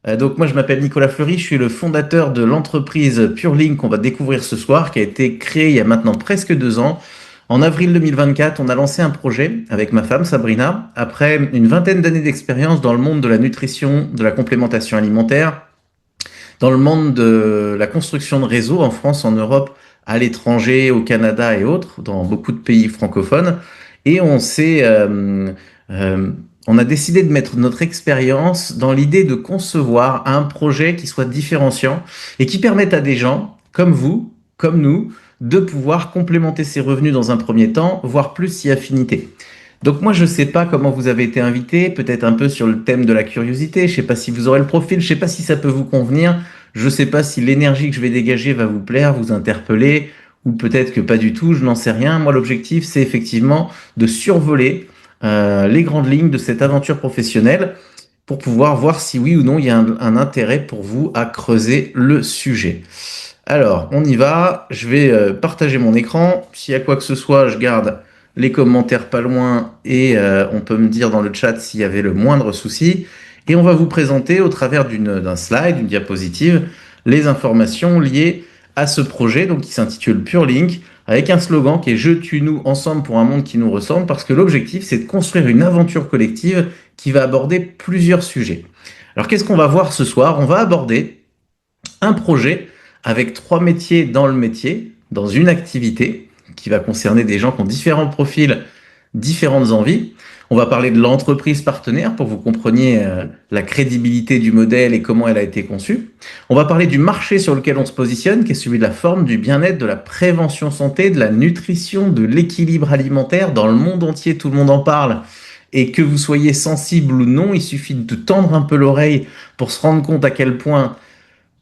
Donc moi je m'appelle Nicolas Fleury, je suis le fondateur de l'entreprise PureLink qu'on va découvrir ce soir, qui a été créée il y a maintenant presque 2 ans. En avril 2024, on a lancé un projet avec ma femme Sabrina, après une vingtaine d'années d'expérience dans le monde de la nutrition, de la complémentation alimentaire, dans le monde de la construction de réseaux en France, en Europe, à l'étranger, au Canada et autres, dans beaucoup de pays francophones. Et euh, on a décidé de mettre notre expérience dans l'idée de concevoir un projet qui soit différenciant et qui permette à des gens comme vous, comme nous, de pouvoir complémenter ses revenus dans un premier temps, voire plus si affinité. Donc moi, je ne sais pas comment vous avez été invité, peut-être un peu sur le thème de la curiosité, je ne sais pas si vous aurez le profil, je ne sais pas si ça peut vous convenir, je ne sais pas si l'énergie que je vais dégager va vous plaire, vous interpeller, ou peut-être que pas du tout, je n'en sais rien. Moi, l'objectif, c'est effectivement de survoler les grandes lignes de cette aventure professionnelle pour pouvoir voir si oui ou non il y a un intérêt pour vous à creuser le sujet. Alors, on y va. Je vais partager mon écran. S'il y a quoi que ce soit, je garde les commentaires pas loin et on peut me dire dans le chat s'il y avait le moindre souci. Et on va vous présenter au travers d'un slide, d'une diapositive, les informations liées à ce projet donc, qui s'intitule PureLink, avec un slogan qui est Je tue nous ensemble pour un monde qui nous ressemble, parce que l'objectif, c'est de construire une aventure collective qui va aborder plusieurs sujets. Alors, qu'est-ce qu'on va voir ce soir? On va aborder un projet avec 3 métiers dans le métier, dans une activité qui va concerner des gens qui ont différents profils, différentes envies. On va parler de l'entreprise partenaire pour que vous compreniez la crédibilité du modèle et comment elle a été conçue. On va parler du marché sur lequel on se positionne, qui est celui de la forme, du bien-être, de la prévention santé, de la nutrition, de l'équilibre alimentaire. Dans le monde entier, tout le monde en parle. Et que vous soyez sensible ou non, il suffit de tendre un peu l'oreille pour se rendre compte à quel point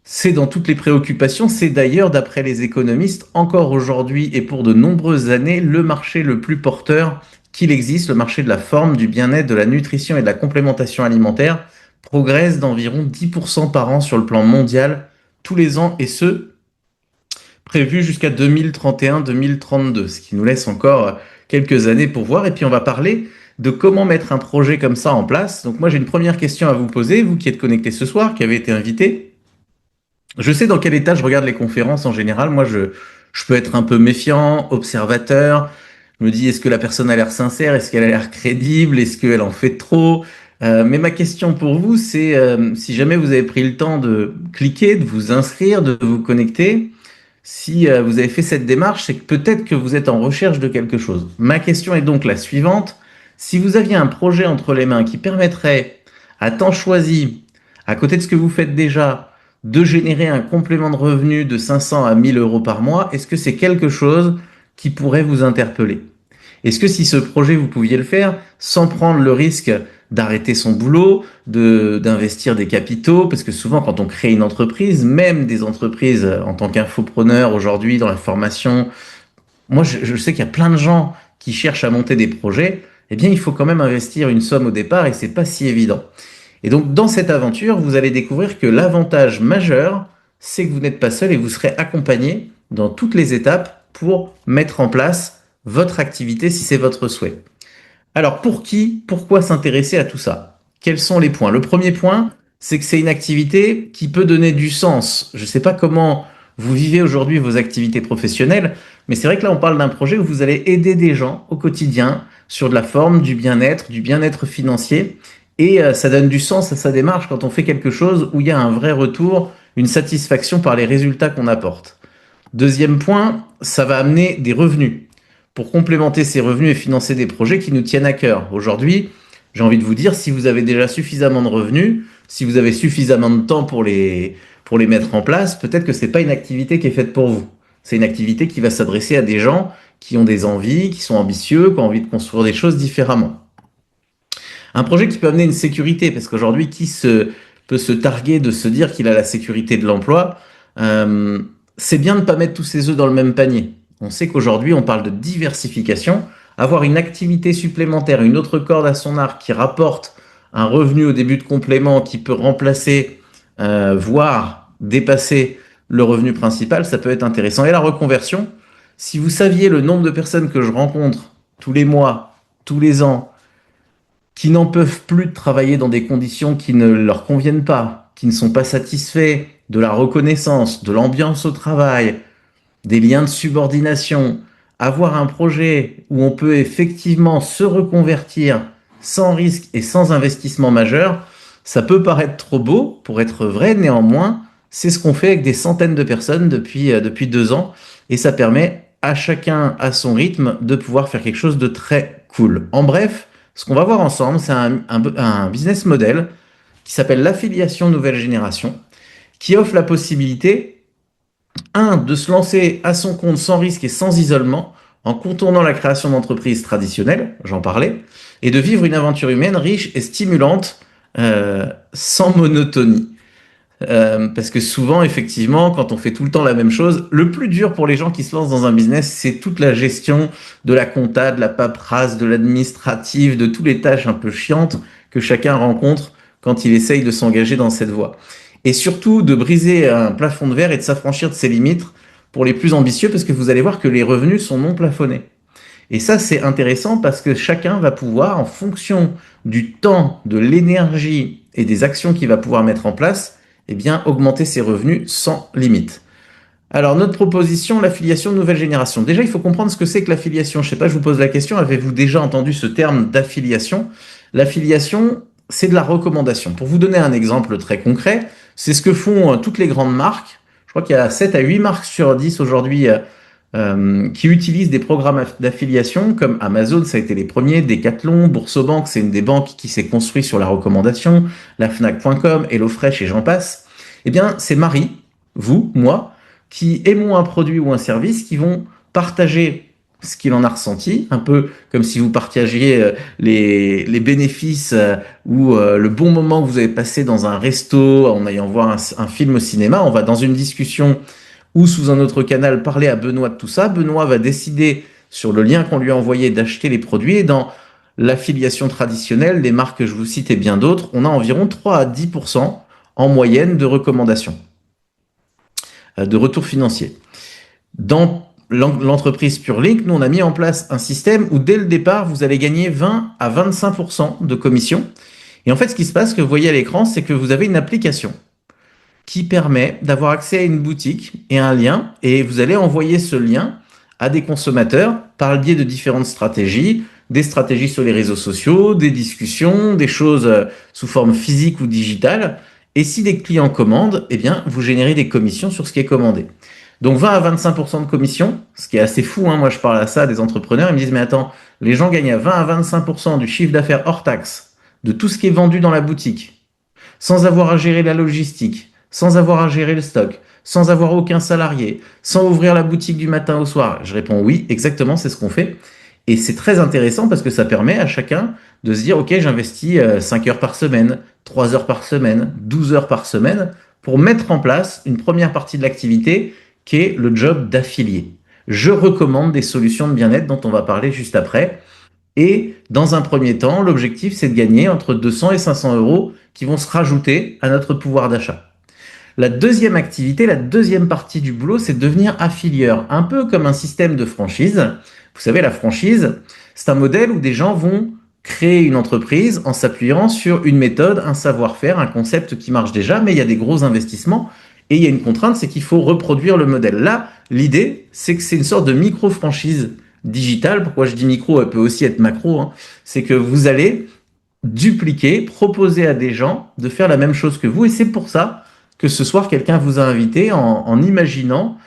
c'est dans toutes les préoccupations. C'est d'ailleurs, d'après les économistes, encore aujourd'hui et pour de nombreuses années, le marché le plus porteur qu'il existe. Le marché de la forme, du bien-être, de la nutrition et de la complémentation alimentaire progresse d'environ 10% par an sur le plan mondial tous les ans, et ce, prévu jusqu'à 2031-2032, ce qui nous laisse encore quelques années pour voir. Et puis on va parler de comment mettre un projet comme ça en place. Donc moi j'ai une première question à vous poser, vous qui êtes connecté ce soir, qui avez été invité. Je sais dans quel état je regarde les conférences en général. Moi, je peux être un peu méfiant, observateur. Je me dis, est-ce que la personne a l'air sincère? Est-ce qu'elle a l'air crédible? Est-ce qu'elle en fait trop? Mais ma question pour vous, c'est si jamais vous avez pris le temps de cliquer, de vous inscrire, de vous connecter, si vous avez fait cette démarche, c'est que peut-être que vous êtes en recherche de quelque chose. Ma question est donc la suivante. Si vous aviez un projet entre les mains qui permettrait, à temps choisi, à côté de ce que vous faites déjà, de générer un complément de revenu de 500 à 1000 euros par mois, est-ce que c'est quelque chose qui pourrait vous interpeller? Est-ce que si ce projet, vous pouviez le faire sans prendre le risque d'arrêter son boulot, d'investir des capitaux, parce que souvent quand on crée une entreprise, même des entreprises en tant qu'infopreneur aujourd'hui dans la formation, moi je sais qu'il y a plein de gens qui cherchent à monter des projets, eh bien il faut quand même investir une somme au départ et c'est pas si évident. Et donc, dans cette aventure, vous allez découvrir que l'avantage majeur, c'est que vous n'êtes pas seul et vous serez accompagné dans toutes les étapes pour mettre en place votre activité si c'est votre souhait. Alors, pour qui, pourquoi s'intéresser à tout ça? Quels sont les points? Le premier point, c'est que c'est une activité qui peut donner du sens. Je ne sais pas comment vous vivez aujourd'hui vos activités professionnelles, mais c'est vrai que là, on parle d'un projet où vous allez aider des gens au quotidien sur de la forme, du bien-être financier. Et ça donne du sens à sa démarche quand on fait quelque chose où il y a un vrai retour, une satisfaction par les résultats qu'on apporte. Deuxième point, ça va amener des revenus pour complémenter ces revenus et financer des projets qui nous tiennent à cœur. Aujourd'hui, j'ai envie de vous dire, si vous avez déjà suffisamment de revenus, si vous avez suffisamment de temps pour les mettre en place, peut-être que ce n'est pas une activité qui est faite pour vous. C'est une activité qui va s'adresser à des gens qui ont des envies, qui sont ambitieux, qui ont envie de construire des choses différemment. Un projet qui peut amener une sécurité, parce qu'aujourd'hui, peut se targuer de se dire qu'il a la sécurité de l'emploi? C'est bien de ne pas mettre tous ses œufs dans le même panier. On sait qu'aujourd'hui, on parle de diversification. Avoir une activité supplémentaire, une autre corde à son arc qui rapporte un revenu au début de complément qui peut remplacer, voire dépasser le revenu principal, ça peut être intéressant. Et la reconversion, si vous saviez le nombre de personnes que je rencontre tous les mois, tous les ans, qui n'en peuvent plus de travailler dans des conditions qui ne leur conviennent pas, qui ne sont pas satisfaits de la reconnaissance, de l'ambiance au travail, des liens de subordination, avoir un projet où on peut effectivement se reconvertir sans risque et sans investissement majeur, ça peut paraître trop beau pour être vrai. Néanmoins, c'est ce qu'on fait avec des centaines de personnes depuis 2 ans, et ça permet à chacun à son rythme de pouvoir faire quelque chose de très cool. En bref, ce qu'on va voir ensemble, c'est un business model qui s'appelle l'affiliation nouvelle génération, qui offre la possibilité, de se lancer à son compte sans risque et sans isolement, en contournant la création d'entreprises traditionnelles, j'en parlais, et de vivre une aventure humaine riche et stimulante, sans monotonie. Parce que souvent, effectivement, quand on fait tout le temps la même chose, le plus dur pour les gens qui se lancent dans un business, c'est toute la gestion de la compta, de la paperasse, de l'administratif, de toutes les tâches un peu chiantes que chacun rencontre quand il essaye de s'engager dans cette voie. Et surtout, de briser un plafond de verre et de s'affranchir de ses limites pour les plus ambitieux, parce que vous allez voir que les revenus sont non plafonnés. Et ça, c'est intéressant parce que chacun va pouvoir, en fonction du temps, de l'énergie et des actions qu'il va pouvoir mettre en place, eh bien, augmenter ses revenus sans limite. Alors, notre proposition, l'affiliation nouvelle génération. Déjà, il faut comprendre ce que c'est que l'affiliation. Je ne sais pas, je vous pose la question, avez-vous déjà entendu ce terme d'affiliation? L'affiliation, c'est de la recommandation. Pour vous donner un exemple très concret, c'est ce que font toutes les grandes marques. Je crois qu'il y a 7 à 8 marques sur 10 aujourd'hui qui utilisent des programmes d'affiliation comme Amazon, ça a été les premiers, Decathlon, Boursobank, c'est une des banques qui s'est construite sur la recommandation, la Fnac.com, HelloFresh et j'en passe. Eh bien, c'est Marie, vous, moi, qui aimons un produit ou un service, qui vont partager ce qu'il en a ressenti, un peu comme si vous partagiez les bénéfices ou le bon moment que vous avez passé dans un resto en allant voir un film au cinéma. On va dans une discussion ou sous un autre canal parler à Benoît de tout ça. Benoît va décider sur le lien qu'on lui a envoyé d'acheter les produits. Et dans l'affiliation traditionnelle, les marques que je vous cite et bien d'autres, on a environ 3 à 10% en moyenne de recommandations, de retour financier. Dans l'entreprise PureLink, nous on a mis en place un système où dès le départ, vous allez gagner 20 à 25% de commission. Et en fait, ce qui se passe, que vous voyez à l'écran, c'est que vous avez une application qui permet d'avoir accès à une boutique et un lien, et vous allez envoyer ce lien à des consommateurs par le biais de différentes stratégies, des stratégies sur les réseaux sociaux, des discussions, des choses sous forme physique ou digitale. Et si des clients commandent, eh bien, vous générez des commissions sur ce qui est commandé. Donc 20 à 25% de commission, ce qui est assez fou, hein. Moi je parle à ça à des entrepreneurs, ils me disent mais attends, les gens gagnent à 20 à 25% du chiffre d'affaires hors taxe, de tout ce qui est vendu dans la boutique, sans avoir à gérer la logistique, sans avoir à gérer le stock, sans avoir aucun salarié, sans ouvrir la boutique du matin au soir. Je réponds oui, exactement, c'est ce qu'on fait. Et c'est très intéressant parce que ça permet à chacun de se dire, OK, j'investis 5 heures par semaine, 3 heures par semaine, 12 heures par semaine pour mettre en place une première partie de l'activité qui est le job d'affilié. Je recommande des solutions de bien-être dont on va parler juste après. Et dans un premier temps, l'objectif, c'est de gagner entre 200 et 500 euros qui vont se rajouter à notre pouvoir d'achat. La deuxième activité, la deuxième partie du boulot, c'est de devenir affilieur, un peu comme un système de franchise. Vous savez, la franchise, c'est un modèle où des gens vont créer une entreprise en s'appuyant sur une méthode, un savoir-faire, un concept qui marche déjà, mais il y a des gros investissements et il y a une contrainte, c'est qu'il faut reproduire le modèle. Là, l'idée, c'est que c'est une sorte de micro-franchise digitale. Pourquoi je dis micro, elle peut aussi être macro, hein. C'est que vous allez dupliquer, proposer à des gens de faire la même chose que vous, et c'est pour ça que ce soir, quelqu'un vous a invité en imaginant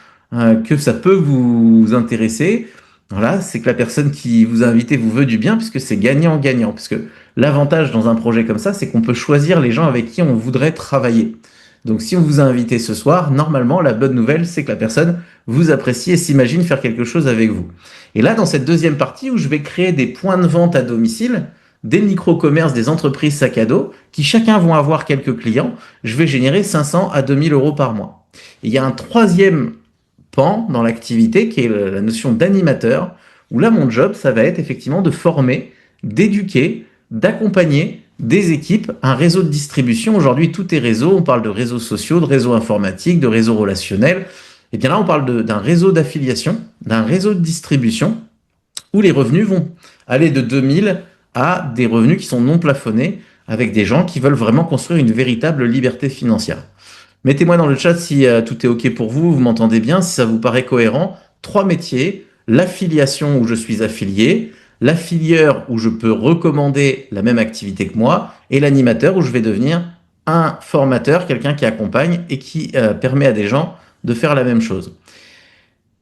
que ça peut vous intéresser. Voilà, c'est que la personne qui vous a invité vous veut du bien, puisque c'est gagnant-gagnant. Puisque l'avantage dans un projet comme ça, c'est qu'on peut choisir les gens avec qui on voudrait travailler. Donc si on vous a invité ce soir, normalement, la bonne nouvelle, c'est que la personne vous apprécie et s'imagine faire quelque chose avec vous. Et là, dans cette deuxième partie où je vais créer des points de vente à domicile, des micro-commerces, des entreprises sac à dos, qui chacun vont avoir quelques clients, je vais générer 500 à 2000 euros par mois. Et il y a un troisième pan dans l'activité qui est la notion d'animateur, où là, mon job, ça va être effectivement de former, d'éduquer, d'accompagner des équipes, un réseau de distribution. Aujourd'hui, tout est réseau. On parle de réseaux sociaux, de réseaux informatiques, de réseaux relationnels. Et bien là, on parle d'un réseau d'affiliation, d'un réseau de distribution, où les revenus vont aller de 2000 à des revenus qui sont non plafonnés avec des gens qui veulent vraiment construire une véritable liberté financière. Mettez-moi dans le chat si tout est OK pour vous, vous m'entendez bien, si ça vous paraît cohérent. 3 métiers, l'affiliation où je suis affilié, l'affilieur où je peux recommander la même activité que moi, et l'animateur où je vais devenir un formateur, quelqu'un qui accompagne et qui permet à des gens de faire la même chose.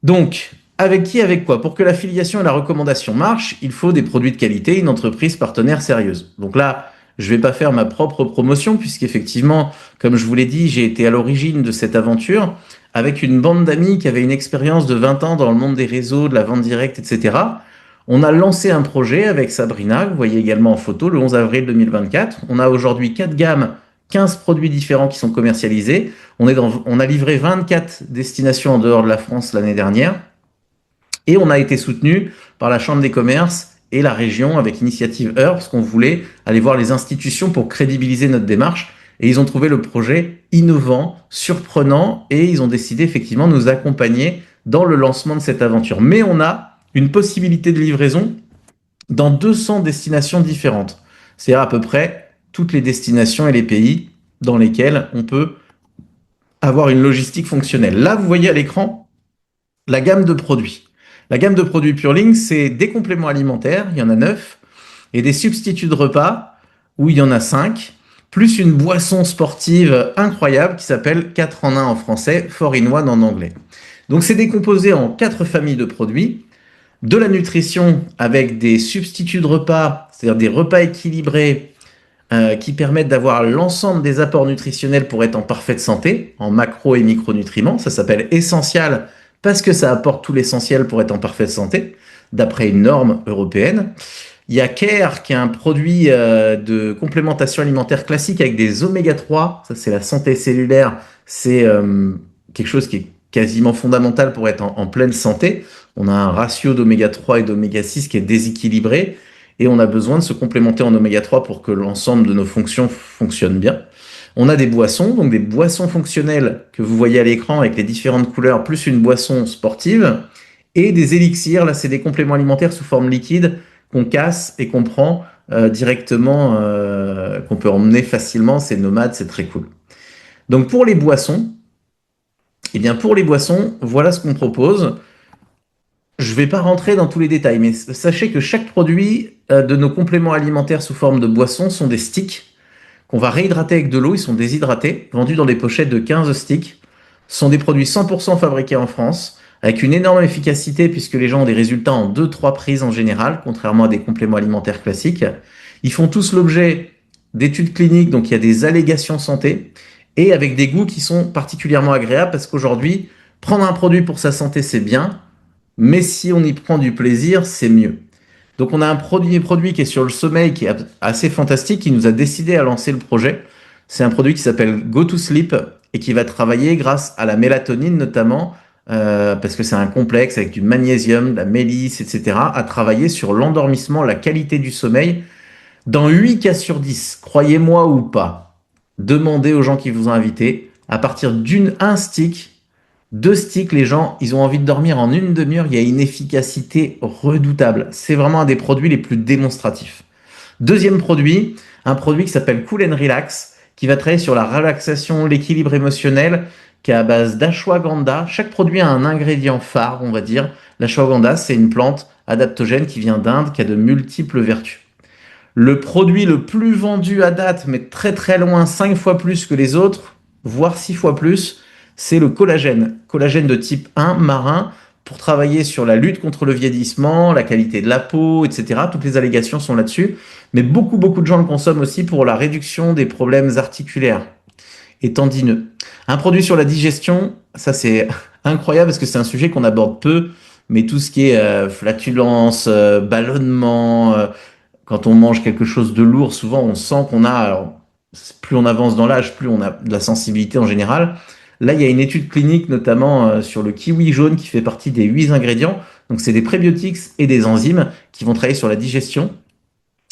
Donc, avec qui, avec quoi? Pour que l'affiliation et la recommandation marchent, il faut des produits de qualité, une entreprise partenaire sérieuse. Donc là, je ne vais pas faire ma propre promotion, puisqu'effectivement, comme je vous l'ai dit, j'ai été à l'origine de cette aventure avec une bande d'amis qui avait une expérience de 20 ans dans le monde des réseaux, de la vente directe, etc. On a lancé un projet avec Sabrina, que vous voyez également en photo, le 11 avril 2024. On a aujourd'hui 4 gammes, 15 produits différents qui sont commercialisés. On a livré 24 destinations en dehors de la France l'année dernière. Et on a été soutenu par la Chambre des commerces et la région avec Initiative Heure, parce qu'on voulait aller voir les institutions pour crédibiliser notre démarche. Et ils ont trouvé le projet innovant, surprenant, et ils ont décidé effectivement de nous accompagner dans le lancement de cette aventure. Mais on a une possibilité de livraison dans 200 destinations différentes. C'est-à-dire à peu près toutes les destinations et les pays dans lesquels on peut avoir une logistique fonctionnelle. Là, vous voyez à l'écran la gamme de produits. La gamme de produits Purlink, c'est des compléments alimentaires, il y en a 9, et des substituts de repas, où il y en a 5, plus une boisson sportive incroyable qui s'appelle 4 en 1 en français, 4 in 1 en anglais. Donc c'est décomposé en 4 familles de produits, de la nutrition avec des substituts de repas, c'est-à-dire des repas équilibrés qui permettent d'avoir l'ensemble des apports nutritionnels pour être en parfaite santé, en macro et micronutriments. Ça s'appelle Essential parce que ça apporte tout l'essentiel pour être en parfaite santé, d'après une norme européenne. Il y a Care, qui est un produit de complémentation alimentaire classique avec des oméga 3. Ça, c'est la santé cellulaire. C'est quelque chose qui est quasiment fondamental pour être en pleine santé. On a un ratio d'oméga 3 et d'oméga 6 qui est déséquilibré et on a besoin de se complémenter en oméga 3 pour que l'ensemble de nos fonctions fonctionnent bien. On a des boissons, donc des boissons fonctionnelles que vous voyez à l'écran avec les différentes couleurs, plus une boisson sportive, et des élixirs. Là, c'est des compléments alimentaires sous forme liquide qu'on casse et qu'on prend directement, qu'on peut emmener facilement. C'est nomade, c'est très cool. Donc pour les boissons, eh bien pour les boissons, voilà ce qu'on propose. Je ne vais pas rentrer dans tous les détails, mais sachez que chaque produit de nos compléments alimentaires sous forme de boissons sont des sticks qu'on va réhydrater avec de l'eau. Ils sont déshydratés, vendus dans des pochettes de 15 sticks. Ce sont des produits 100% fabriqués en France, avec une énorme efficacité puisque les gens ont des résultats en 2-3 prises en général, contrairement à des compléments alimentaires classiques. Ils font tous l'objet d'études cliniques, donc il y a des allégations santé, et avec des goûts qui sont particulièrement agréables parce qu'aujourd'hui, prendre un produit pour sa santé, c'est bien, mais si on y prend du plaisir, c'est mieux. Donc on a un produit qui est sur le sommeil, qui est assez fantastique, qui nous a décidé à lancer le projet. C'est un produit qui s'appelle Go to Sleep et qui va travailler grâce à la mélatonine notamment, parce que c'est un complexe avec du magnésium, de la mélisse, etc., à travailler sur l'endormissement, la qualité du sommeil. Dans 8 cas sur 10, croyez-moi ou pas, demandez aux gens qui vous ont invité, à partir d'un stick, 2 sticks, les gens, ils ont envie de dormir en une demi-heure. Il y a une efficacité redoutable. C'est vraiment un des produits les plus démonstratifs. Deuxième produit, un produit qui s'appelle Cool and Relax, qui va travailler sur la relaxation, l'équilibre émotionnel, qui est à base d'ashwagandha. Chaque produit a un ingrédient phare, on va dire. L'ashwagandha, c'est une plante adaptogène qui vient d'Inde, qui a de multiples vertus. Le produit le plus vendu à date, mais très très loin, 5 fois plus que les autres, voire 6 fois plus, c'est le collagène. Collagène de type 1 marin pour travailler sur la lutte contre le vieillissement, la qualité de la peau, etc. Toutes les allégations sont là-dessus. Mais beaucoup de gens le consomment aussi pour la réduction des problèmes articulaires et tendineux. Un produit sur la digestion, ça c'est incroyable parce que c'est un sujet qu'on aborde peu, mais tout ce qui est flatulence, ballonnement, quand on mange quelque chose de lourd, souvent on sent qu'on a, alors, plus on avance dans l'âge, plus on a de la sensibilité en général. Là, il y a une étude clinique notamment sur le kiwi jaune qui fait partie des 8 ingrédients. Donc, c'est des prébiotiques et des enzymes qui vont travailler sur la digestion.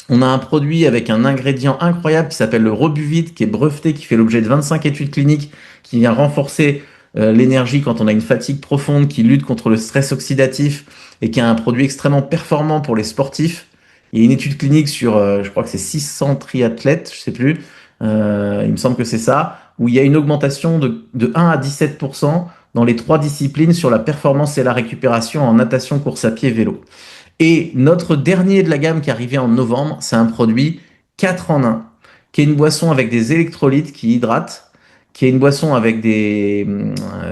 On a un produit avec un ingrédient incroyable qui s'appelle le Rebuvite, qui est breveté, qui fait l'objet de 25 études cliniques, qui vient renforcer l'énergie quand on a une fatigue profonde, qui lutte contre le stress oxydatif et qui est un produit extrêmement performant pour les sportifs. Il y a une étude clinique sur, je crois que c'est 600 triathlètes, je sais plus, il me semble que c'est ça, où il y a une augmentation de 1 à 17% dans les trois disciplines sur la performance et la récupération en natation, course à pied, vélo. Et notre dernier de la gamme qui est arrivé en novembre, c'est un produit 4 en 1, qui est une boisson avec des électrolytes qui hydratent, qui est une boisson avec des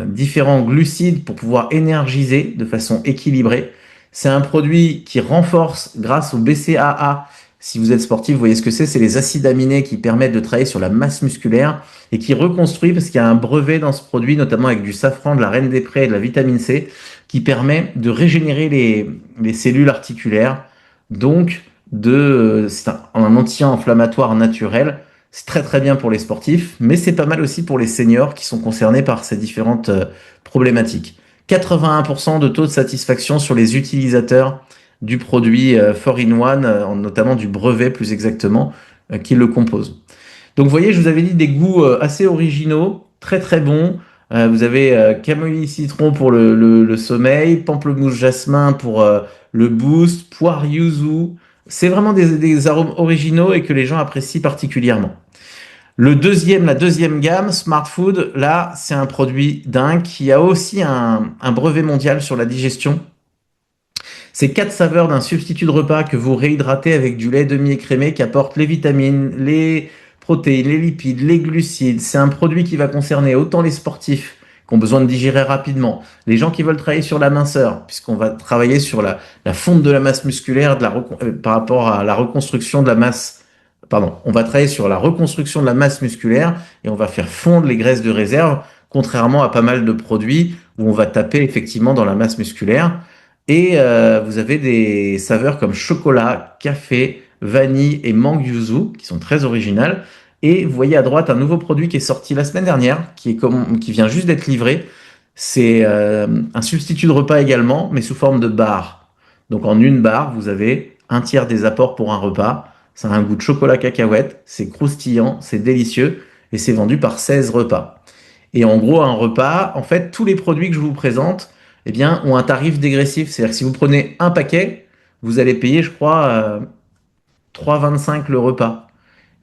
différents glucides pour pouvoir énergiser de façon équilibrée. C'est un produit qui renforce grâce au BCAA. Si vous êtes sportif, vous voyez ce que c'est les acides aminés qui permettent de travailler sur la masse musculaire et qui reconstruit, parce qu'il y a un brevet dans ce produit, notamment avec du safran, de la reine des prés et de la vitamine C, qui permet de régénérer les cellules articulaires. Donc, c'est un anti-inflammatoire naturel. C'est très très bien pour les sportifs, mais c'est pas mal aussi pour les seniors qui sont concernés par ces différentes problématiques. 81% de taux de satisfaction sur les utilisateurs du produit 4-in-1, notamment du brevet plus exactement, qui le compose. Donc vous voyez, je vous avais dit des goûts assez originaux, très très bons. Vous avez camomille citron pour le sommeil, pamplemousse jasmin pour le boost, poire yuzu. C'est vraiment des arômes originaux et que les gens apprécient particulièrement. La deuxième gamme, Smart Food, là, c'est un produit dingue qui a aussi un brevet mondial sur la digestion. C'est 4 saveurs d'un substitut de repas que vous réhydratez avec du lait demi-écrémé qui apporte les vitamines, les protéines, les lipides, les glucides. C'est un produit qui va concerner autant les sportifs qui ont besoin de digérer rapidement, les gens qui veulent travailler sur la minceur, puisqu'on va travailler sur la fonte de la masse musculaire par rapport à la reconstruction de la masse. Pardon, on va travailler sur la reconstruction de la masse musculaire et on va faire fondre les graisses de réserve, contrairement à pas mal de produits où on va taper effectivement dans la masse musculaire. Et vous avez des saveurs comme chocolat, café, vanille et mangue yuzu qui sont très originales. Et vous voyez à droite un nouveau produit qui est sorti la semaine dernière, qui vient juste d'être livré. C'est un substitut de repas également, mais sous forme de barre. Donc en une barre, vous avez un tiers des apports pour un repas. Ça a un goût de chocolat cacahuète, c'est croustillant, c'est délicieux et c'est vendu par 16 repas. Et en gros, un repas, en fait, tous les produits que je vous présente, eh bien, ont un tarif dégressif. C'est-à-dire que si vous prenez un paquet, vous allez payer, je crois, 3,25 le repas.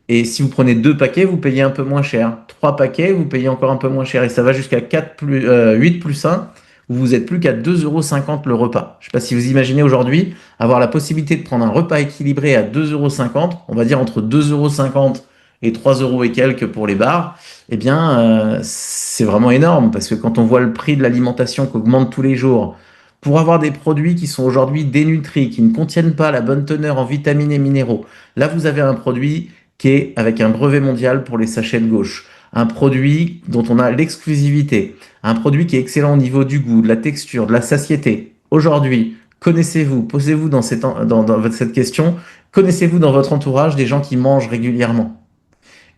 Et si vous prenez deux paquets, vous payez un peu moins cher. Trois paquets, vous payez encore un peu moins cher. Et ça va jusqu'à 8 plus 1, où vous êtes plus qu'à 2,50 € le repas. Je ne sais pas si vous imaginez aujourd'hui avoir la possibilité de prendre un repas équilibré à 2,50 €, on va dire entre 2,50 € et 3 € et quelques pour les bars. Eh bien, c'est vraiment énorme parce que quand on voit le prix de l'alimentation qui augmente tous les jours, pour avoir des produits qui sont aujourd'hui dénutris, qui ne contiennent pas la bonne teneur en vitamines et minéraux, là vous avez un produit qui est avec un brevet mondial pour les sachets de gauche, un produit dont on a l'exclusivité, un produit qui est excellent au niveau du goût, de la texture, de la satiété. Aujourd'hui, connaissez-vous, posez-vous dans cette question, connaissez-vous dans votre entourage des gens qui mangent régulièrement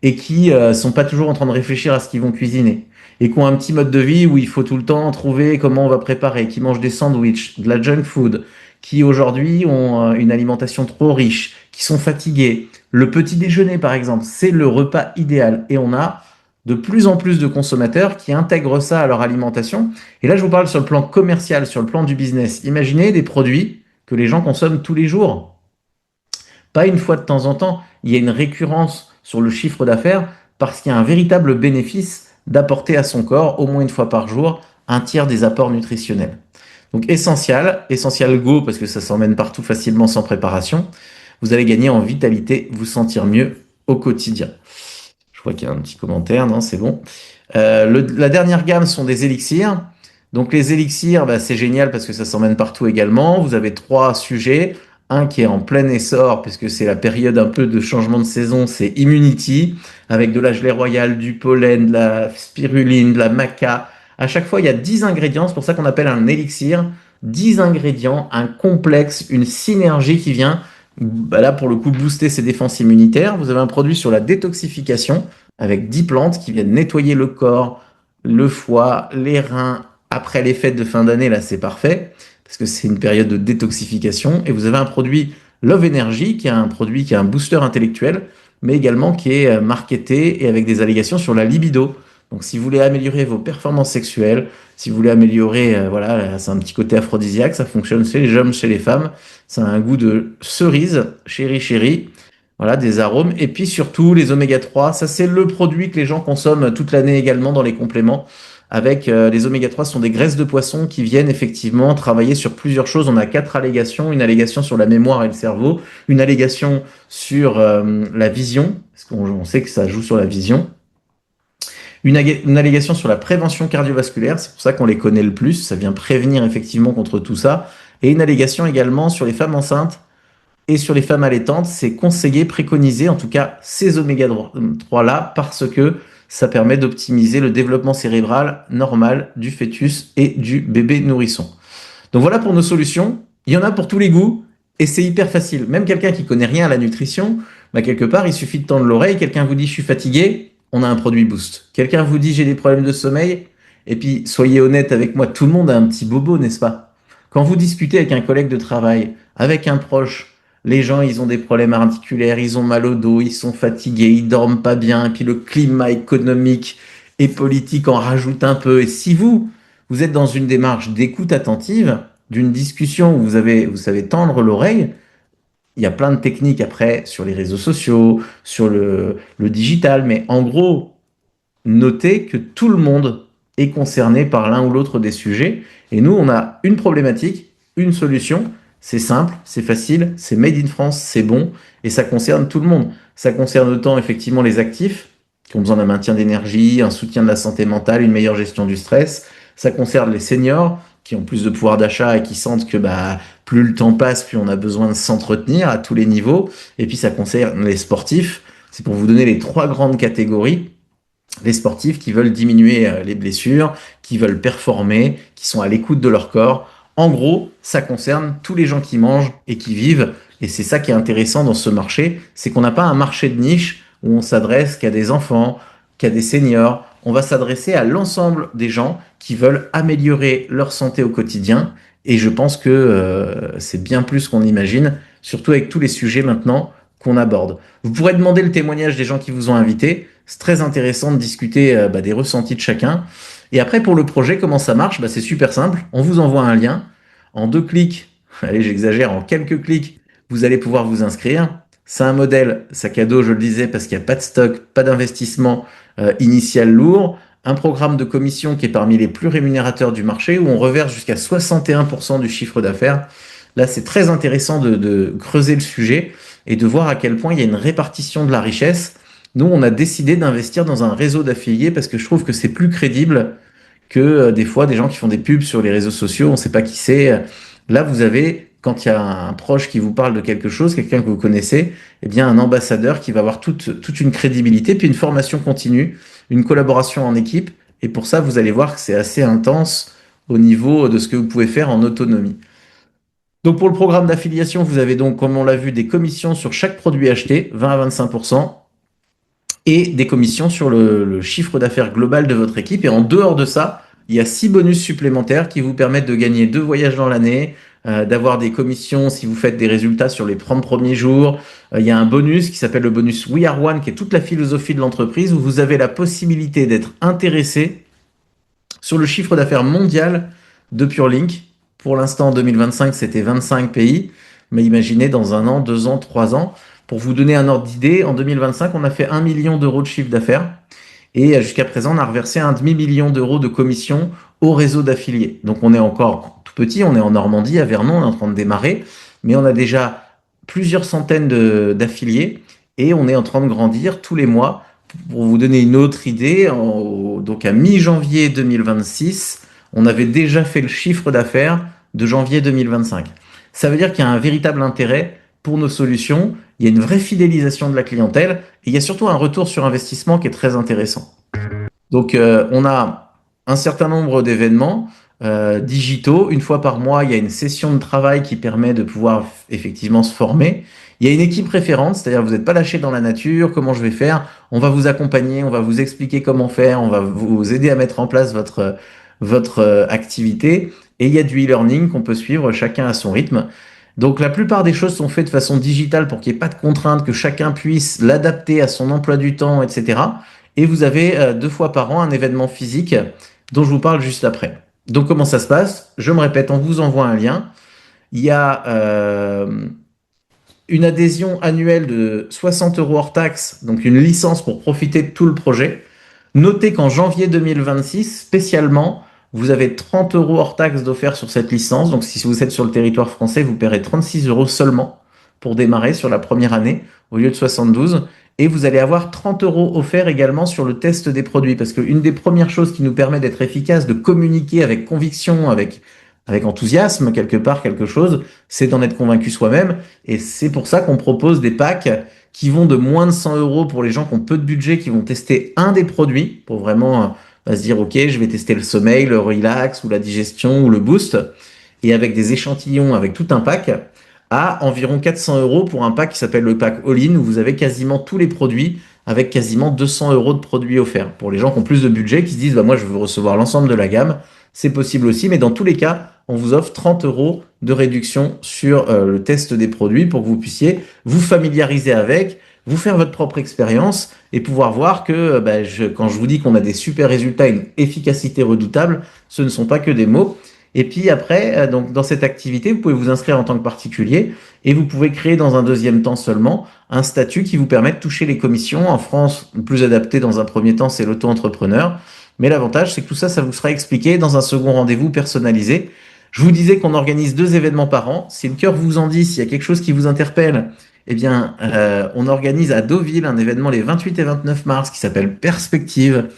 et qui sont pas toujours en train de réfléchir à ce qu'ils vont cuisiner et qui ont un petit mode de vie où il faut tout le temps trouver comment on va préparer, qui mangent des sandwichs, de la junk food, qui aujourd'hui ont une alimentation trop riche, qui sont fatigués. Le petit déjeuner, par exemple, c'est le repas idéal et on a de plus en plus de consommateurs qui intègrent ça à leur alimentation. Et là, je vous parle sur le plan commercial, sur le plan du business. Imaginez des produits que les gens consomment tous les jours. Pas une fois de temps en temps, il y a une récurrence sur le chiffre d'affaires parce qu'il y a un véritable bénéfice d'apporter à son corps, au moins une fois par jour, un tiers des apports nutritionnels. Donc Essential Go, parce que ça s'emmène partout facilement sans préparation. Vous allez gagner en vitalité, vous sentir mieux au quotidien. Je vois qu'il y a un petit commentaire, non, c'est bon. La dernière gamme sont des élixirs. Donc les élixirs, bah, c'est génial parce que ça s'emmène partout également. Vous avez 3 sujets. Un qui est en plein essor, puisque c'est la période un peu de changement de saison, c'est Immunity, avec de la gelée royale, du pollen, de la spiruline, de la maca. À chaque fois, il y a 10 ingrédients, c'est pour ça qu'on appelle un élixir. 10 ingrédients, un complexe, une synergie qui vient, bah là pour le coup, booster ses défenses immunitaires. Vous avez un produit sur la détoxification, avec 10 plantes qui viennent nettoyer le corps, le foie, les reins. Après les fêtes de fin d'année, là c'est parfait parce que c'est une période de détoxification. Et vous avez un produit Love Energy, qui est un produit qui est un booster intellectuel, mais également qui est marketé et avec des allégations sur la libido. Donc, si vous voulez améliorer vos performances sexuelles, si vous voulez améliorer, voilà, c'est un petit côté aphrodisiaque, ça fonctionne chez les hommes, chez les femmes. Ça a un goût de cerise, chéri chéri. Voilà, des arômes. Et puis surtout, les oméga 3, ça c'est le produit que les gens consomment toute l'année également dans les compléments. Avec les oméga 3, ce sont des graisses de poisson qui viennent effectivement travailler sur plusieurs choses. On a 4 allégations. Une allégation sur la mémoire et le cerveau, une allégation sur la vision, parce qu'on sait que ça joue sur la vision. Une allégation sur la prévention cardiovasculaire, c'est pour ça qu'on les connaît le plus, ça vient prévenir effectivement contre tout ça. Et une allégation également sur les femmes enceintes et sur les femmes allaitantes, c'est conseillé, préconisé, en tout cas ces oméga 3-là, parce que ça permet d'optimiser le développement cérébral normal du fœtus et du bébé nourrisson. Donc voilà pour nos solutions. Il y en a pour tous les goûts et c'est hyper facile. Même quelqu'un qui connaît rien à la nutrition, bah quelque part, il suffit de tendre l'oreille. Quelqu'un vous dit je suis fatigué, on a un produit boost. Quelqu'un vous dit j'ai des problèmes de sommeil, et puis soyez honnête avec moi, tout le monde a un petit bobo, n'est-ce pas? Quand vous discutez avec un collègue de travail, avec un proche, les gens, ils ont des problèmes articulaires, ils ont mal au dos, ils sont fatigués, ils dorment pas bien, et puis le climat économique et politique en rajoute un peu. Et si vous êtes dans une démarche d'écoute attentive, d'une discussion où vous savez tendre l'oreille, il y a plein de techniques après sur les réseaux sociaux, sur le digital, mais en gros, notez que tout le monde est concerné par l'un ou l'autre des sujets. Et nous, on a une problématique, une solution. C'est simple, c'est facile, c'est made in France, c'est bon, et ça concerne tout le monde. Ça concerne autant effectivement les actifs, qui ont besoin d'un maintien d'énergie, un soutien de la santé mentale, une meilleure gestion du stress. Ça concerne les seniors, qui ont plus de pouvoir d'achat et qui sentent que bah, plus le temps passe, plus on a besoin de s'entretenir à tous les niveaux. Et puis ça concerne les sportifs. C'est pour vous donner les 3 grandes catégories. Les sportifs qui veulent diminuer les blessures, qui veulent performer, qui sont à l'écoute de leur corps. En gros, ça concerne tous les gens qui mangent et qui vivent. Et c'est ça qui est intéressant dans ce marché, c'est qu'on n'a pas un marché de niche où on s'adresse qu'à des enfants, qu'à des seniors. On va s'adresser à l'ensemble des gens qui veulent améliorer leur santé au quotidien. Et je pense que c'est bien plus qu'on imagine, surtout avec tous les sujets maintenant qu'on aborde. Vous pourrez demander le témoignage des gens qui vous ont invité. C'est très intéressant de discuter des ressentis de chacun. Et après, pour le projet, comment ça marche? C'est super simple. On vous envoie un lien. En 2 clics, allez, j'exagère, en quelques clics, vous allez pouvoir vous inscrire. C'est un modèle sac à dos, je le disais, parce qu'il n'y a pas de stock, pas d'investissement initial lourd. Un programme de commission qui est parmi les plus rémunérateurs du marché, où on reverse jusqu'à 61% du chiffre d'affaires. Là, c'est très intéressant de creuser le sujet et de voir à quel point il y a une répartition de la richesse. Nous, on a décidé d'investir dans un réseau d'affiliés parce que je trouve que c'est plus crédible que des fois des gens qui font des pubs sur les réseaux sociaux, on ne sait pas qui c'est. Là, vous avez, quand il y a un proche qui vous parle de quelque chose, quelqu'un que vous connaissez, eh bien un ambassadeur qui va avoir toute une crédibilité, puis une formation continue, une collaboration en équipe. Et pour ça, vous allez voir que c'est assez intense au niveau de ce que vous pouvez faire en autonomie. Donc pour le programme d'affiliation, vous avez donc, comme on l'a vu, des commissions sur chaque produit acheté, 20 à 25%, et des commissions sur le chiffre d'affaires global de votre équipe. Et en dehors de ça, il y a 6 bonus supplémentaires qui vous permettent de gagner 2 voyages dans l'année, d'avoir des commissions si vous faites des résultats sur les 30 premiers jours. Il y a un bonus qui s'appelle le bonus We Are One, qui est toute la philosophie de l'entreprise, où vous avez la possibilité d'être intéressé sur le chiffre d'affaires mondial de PureLink. Pour l'instant, en 2025, c'était 25 pays. Mais imaginez dans 1 an, 2 ans, 3 ans. Pour vous donner un ordre d'idée, en 2025, on a fait 1 million d'euros de chiffre d'affaires. Et jusqu'à présent, on a reversé un demi-million d'euros de commissions au réseau d'affiliés. Donc on est encore tout petit, on est en Normandie, à Vernon, on est en train de démarrer. Mais on a déjà plusieurs centaines d'affiliés et on est en train de grandir tous les mois. Pour vous donner une autre idée, donc à mi-janvier 2026, on avait déjà fait le chiffre d'affaires de janvier 2025. Ça veut dire qu'il y a un véritable intérêt pour nos solutions, il y a une vraie fidélisation de la clientèle et il y a surtout un retour sur investissement qui est très intéressant. Donc on a un certain nombre d'événements digitaux. Une fois par mois, il y a une session de travail qui permet de pouvoir effectivement se former. Il y a une équipe référente, c'est-à-dire vous n'êtes pas lâché dans la nature, comment je vais faire, on va vous accompagner, on va vous expliquer comment faire, on va vous aider à mettre en place votre activité. Et il y a du e-learning qu'on peut suivre chacun à son rythme. Donc la plupart des choses sont faites de façon digitale pour qu'il n'y ait pas de contraintes, que chacun puisse l'adapter à son emploi du temps, etc. et vous avez 2 fois par an un événement physique dont je vous parle juste après. Donc comment ça se passe? Je me répète, on vous envoie un lien. Il y a une adhésion annuelle de 60 euros hors taxe, donc une licence pour profiter de tout le projet. Notez qu'en janvier 2026, spécialement, vous avez 30 euros hors taxe d'offert sur cette licence. Donc si vous êtes sur le territoire français, vous paierez 36 euros seulement pour démarrer sur la première année au lieu de 72. Et vous allez avoir 30 euros offerts également sur le test des produits. Parce qu'une des premières choses qui nous permet d'être efficace, de communiquer avec conviction, avec enthousiasme, quelque part, quelque chose, c'est d'en être convaincu soi-même. Et c'est pour ça qu'on propose des packs qui vont de moins de 100 euros pour les gens qui ont peu de budget, qui vont tester un des produits pour vraiment se dire, OK, je vais tester le sommeil, le relax ou la digestion ou le boost. Et avec des échantillons, avec tout un pack, à environ 400 euros pour un pack qui s'appelle le pack All-in, où vous avez quasiment tous les produits avec quasiment 200 euros de produits offerts. Pour les gens qui ont plus de budget, qui se disent, bah, moi, je veux recevoir l'ensemble de la gamme, c'est possible aussi, mais dans tous les cas, on vous offre 30 euros de réduction sur le test des produits pour que vous puissiez vous familiariser avec, vous faire votre propre expérience et pouvoir voir que bah, quand je vous dis qu'on a des super résultats, une efficacité redoutable, ce ne sont pas que des mots. Et puis après, donc dans cette activité, vous pouvez vous inscrire en tant que particulier et vous pouvez créer dans un deuxième temps seulement un statut qui vous permet de toucher les commissions. En France, le plus adapté dans un premier temps, c'est l'auto-entrepreneur. Mais l'avantage, c'est que tout ça, ça vous sera expliqué dans un second rendez-vous personnalisé. Je vous disais qu'on organise 2 événements par an. Si le cœur vous en dit, s'il y a quelque chose qui vous interpelle, eh bien, on organise à Deauville un événement les 28 et 29 mars qui s'appelle Perspective.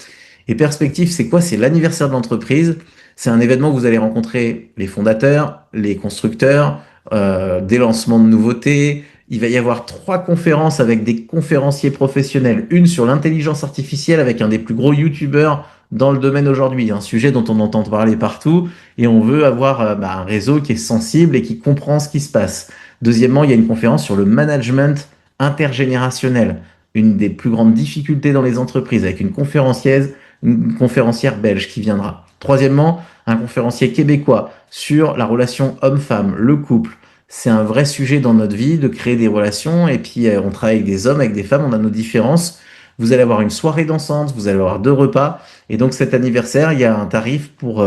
Et Perspective, c'est quoi? C'est l'anniversaire de l'entreprise. C'est un événement où vous allez rencontrer les fondateurs, les constructeurs, des lancements de nouveautés. Il va y avoir 3 conférences avec des conférenciers professionnels. Une sur l'intelligence artificielle avec un des plus gros youtubeurs dans le domaine aujourd'hui, un sujet dont on entend parler partout et on veut avoir un réseau qui est sensible et qui comprend ce qui se passe. Deuxièmement, il y a une conférence sur le management intergénérationnel, une des plus grandes difficultés dans les entreprises, avec une conférencière belge qui viendra. Troisièmement, un conférencier québécois sur la relation homme-femme, le couple. C'est un vrai sujet dans notre vie de créer des relations et puis on travaille avec des hommes, avec des femmes, on a nos différences. Vous allez avoir une soirée dansante, vous allez avoir 2 repas et donc cet anniversaire, il y a un tarif pour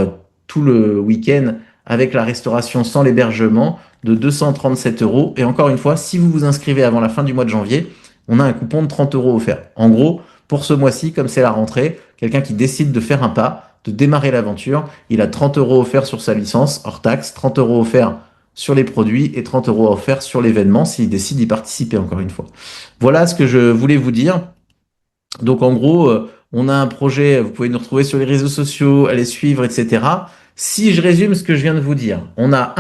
tout le week-end avec la restauration sans l'hébergement de 237 euros. Et encore une fois, si vous vous inscrivez avant la fin du mois de janvier, on a un coupon de 30 euros offert. En gros, pour ce mois-ci, comme c'est la rentrée, quelqu'un qui décide de faire un pas, de démarrer l'aventure, il a 30 euros offerts sur sa licence, hors taxe, 30 euros offerts sur les produits et 30 euros offerts sur l'événement s'il décide d'y participer encore une fois. Voilà ce que je voulais vous dire. Donc en gros, on a un projet, vous pouvez nous retrouver sur les réseaux sociaux, aller suivre, etc. Si je résume ce que je viens de vous dire, on a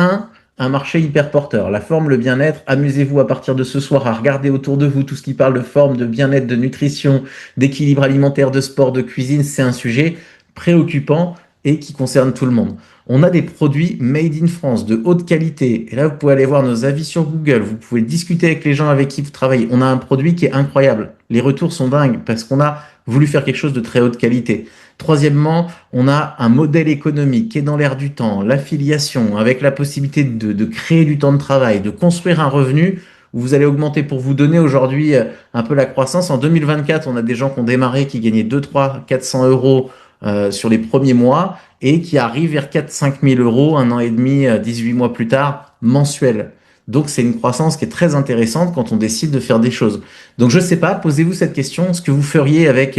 un marché hyper porteur, la forme, le bien-être. Amusez-vous à partir de ce soir à regarder autour de vous tout ce qui parle de forme, de bien-être, de nutrition, d'équilibre alimentaire, de sport, de cuisine. C'est un sujet préoccupant et qui concerne tout le monde. On a des produits made in France de haute qualité. Et là, vous pouvez aller voir nos avis sur Google. Vous pouvez discuter avec les gens avec qui vous travaillez. On a un produit qui est incroyable. Les retours sont dingues parce qu'on a voulu faire quelque chose de très haute qualité. Troisièmement, on a un modèle économique qui est dans l'air du temps, l'affiliation, avec la possibilité de créer du temps de travail, de construire un revenu où vous allez augmenter. Pour vous donner aujourd'hui un peu la croissance, en 2024, on a des gens qui ont démarré, qui gagnaient 2, 3, 400 euros sur les premiers mois et qui arrivent vers 4-5 000 euros 1 an et demi, 18 mois plus tard, mensuel. Donc c'est une croissance qui est très intéressante quand on décide de faire des choses. Donc je sais pas, posez-vous cette question, ce que vous feriez avec,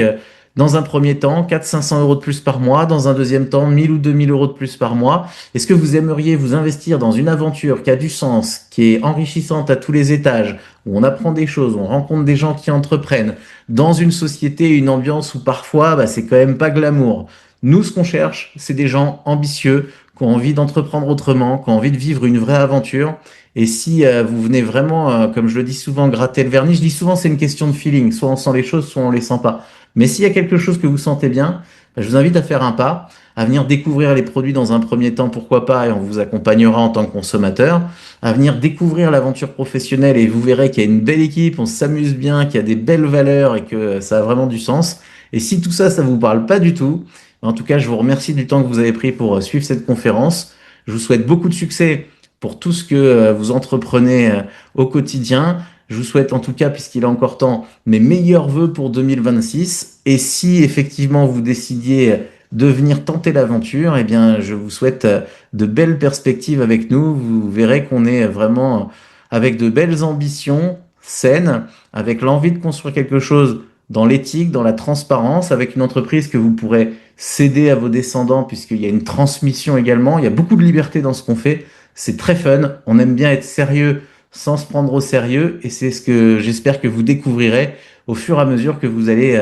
dans un premier temps, 400-500 euros de plus par mois, dans un deuxième temps, 1000 ou 2000 euros de plus par mois. Est-ce que vous aimeriez vous investir dans une aventure qui a du sens, qui est enrichissante à tous les étages, où on apprend des choses, où on rencontre des gens qui entreprennent, dans une société, une ambiance où parfois c'est quand même pas glamour. Nous, ce qu'on cherche, c'est des gens ambitieux, qui ont envie d'entreprendre autrement, qui ont envie de vivre une vraie aventure. Et si vous venez vraiment, comme je le dis souvent, gratter le vernis, je dis souvent c'est une question de feeling. Soit on sent les choses, soit on les sent pas. Mais s'il y a quelque chose que vous sentez bien, je vous invite à faire un pas, à venir découvrir les produits dans un premier temps, pourquoi pas, et on vous accompagnera en tant que consommateur, à venir découvrir l'aventure professionnelle et vous verrez qu'il y a une belle équipe, on s'amuse bien, qu'il y a des belles valeurs et que ça a vraiment du sens. Et si tout ça, ça vous parle pas du tout, en tout cas, je vous remercie du temps que vous avez pris pour suivre cette conférence. Je vous souhaite beaucoup de succès pour tout ce que vous entreprenez au quotidien. Je vous souhaite en tout cas, puisqu'il est encore temps, mes meilleurs vœux pour 2026. Et si effectivement vous décidiez de venir tenter l'aventure, eh bien, je vous souhaite de belles perspectives avec nous. Vous verrez qu'on est vraiment avec de belles ambitions saines, avec l'envie de construire quelque chose dans l'éthique, dans la transparence, avec une entreprise que vous pourrez céder à vos descendants, puisqu'il y a une transmission également. Il y a beaucoup de liberté dans ce qu'on fait. C'est très fun. On aime bien être sérieux sans se prendre au sérieux. Et c'est ce que j'espère que vous découvrirez au fur et à mesure que vous allez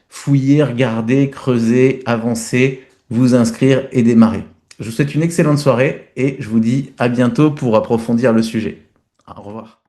fouiller, regarder, creuser, avancer, vous inscrire et démarrer. Je vous souhaite une excellente soirée et je vous dis à bientôt pour approfondir le sujet. Au revoir.